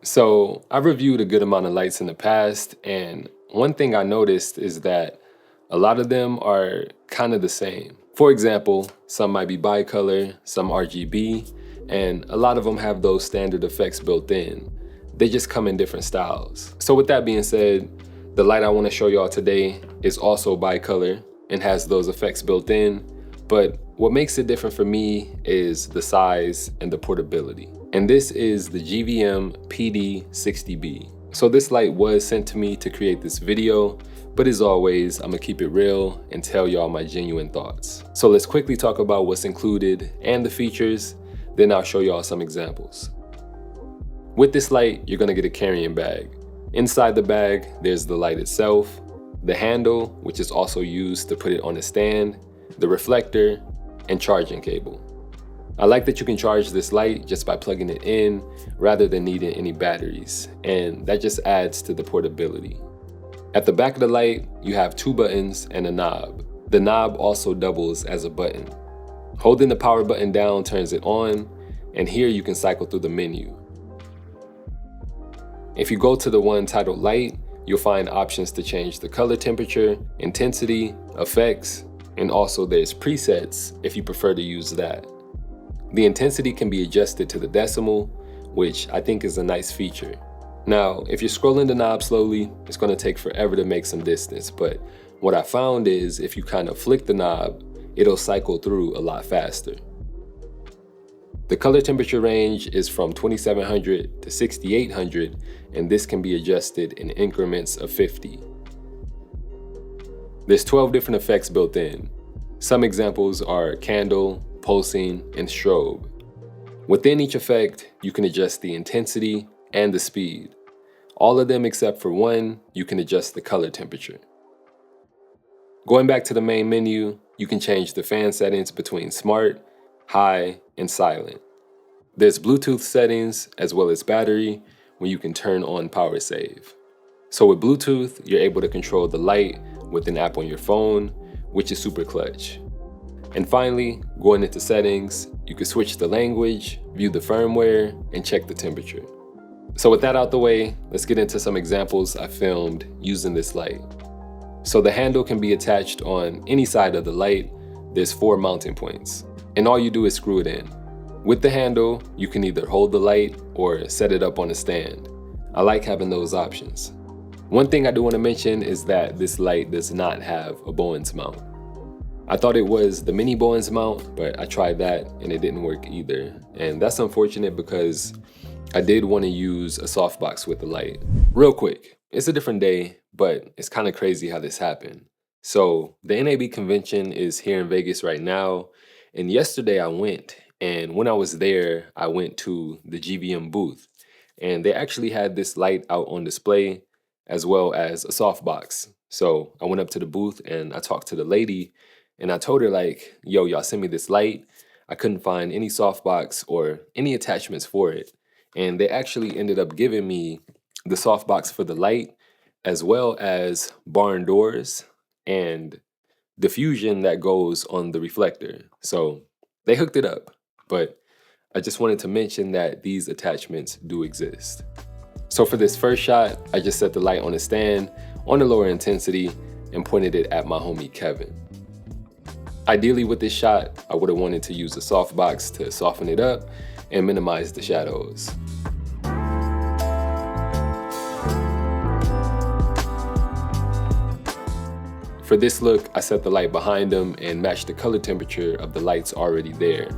So I've reviewed a good amount of lights in the past, and one thing I noticed is that a lot of them are kind of the same. For example, some might be bicolor, some RGB, and a lot of them have those standard effects built in. They just come in different styles. So with that being said, the light I want to show y'all today is also bicolor and has those effects built in, but what makes it different for me is the size and the portability. And this is the GVM PD60B. So this light was sent to me to create this video, but as always, I'm gonna keep it real and tell y'all my genuine thoughts. So let's quickly talk about what's included and the features, then I'll show y'all some examples. With this light, you're gonna get a carrying bag. Inside the bag, there's the light itself, the handle, which is also used to put it on a stand, the reflector, and charging cable. I like that you can charge this light just by plugging it in rather than needing any batteries, and that just adds to the portability. At the back of the light, you have 2 buttons and a knob. The knob also doubles as a button. Holding the power button down turns it on, and here you can cycle through the menu. If you go to the one titled Light, you'll find options to change the color temperature, intensity, effects, and also there's presets if you prefer to use that. The intensity can be adjusted to the decimal, which I think is a nice feature. Now, if you're scrolling the knob slowly, it's going to take forever to make some distance, but what I found is if you kind of flick the knob, it'll cycle through a lot faster. The color temperature range is from 2700 to 6800, and this can be adjusted in increments of 50. There's 12 different effects built in. Some examples are candle, pulsing, and strobe. Within each effect, you can adjust the intensity and the speed. All of them except for one, you can adjust the color temperature. Going back to the main menu, you can change the fan settings between smart, high, and silent. There's Bluetooth settings as well as battery when you can turn on power save. So with Bluetooth, you're able to control the light with an app on your phone, which is super clutch. And finally, going into settings, you can switch the language, view the firmware, and check the temperature. So with that out the way, let's get into some examples I filmed using this light. So the handle can be attached on any side of the light. There's 4 mounting points, and all you do is screw it in. With the handle, you can either hold the light or set it up on a stand. I like having those options. One thing I do want to mention is that this light does not have a Bowens mount. I thought it was the mini Bowens mount, but I tried that and it didn't work either. And that's unfortunate because I did want to use a softbox with the light. Real quick, it's a different day, but it's kind of crazy how this happened. So the NAB convention is here in Vegas right now. And yesterday I went, and when I was there, I went to the GVM booth. And they actually had this light out on display as well as a softbox. So I went up to the booth and I talked to the lady. And I told her like, yo, y'all send me this light. I couldn't find any softbox or any attachments for it. And they actually ended up giving me the softbox for the light, as well as barn doors and diffusion that goes on the reflector. So they hooked it up, but I just wanted to mention that these attachments do exist. So for this first shot, I just set the light on a stand on a lower intensity and pointed it at my homie Kevin. Ideally with this shot, I would have wanted to use a softbox to soften it up and minimize the shadows. For this look, I set the light behind him and matched the color temperature of the lights already there.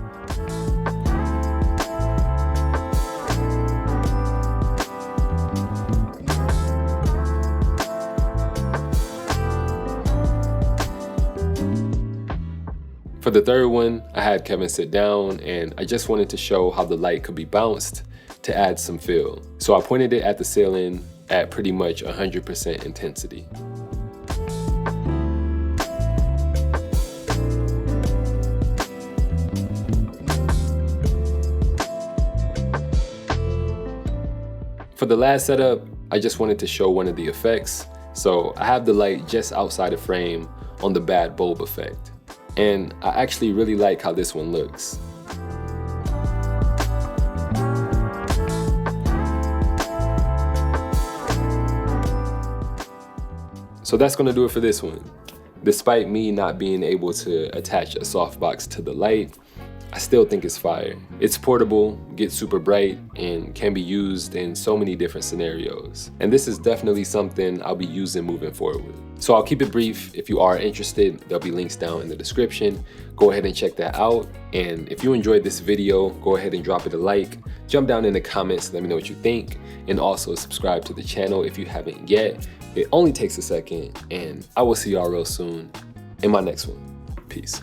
For the third one, I had Kevin sit down and I just wanted to show how the light could be bounced to add some feel. So I pointed it at the ceiling at pretty much 100% intensity. For the last setup, I just wanted to show one of the effects. So I have the light just outside the frame on the bad bulb effect. And I actually really like how this one looks. So that's gonna do it for this one. Despite me not being able to attach a softbox to the light, I still think it's fire. It's portable, gets super bright, and can be used in so many different scenarios. And this is definitely something I'll be using moving forward. So I'll keep it brief. If you are interested, there'll be links down in the description. Go ahead and check that out. And if you enjoyed this video, go ahead and drop it a like. Jump down in the comments, let me know what you think. And also subscribe to the channel if you haven't yet. It only takes a second, and I will see y'all real soon in my next one. Peace.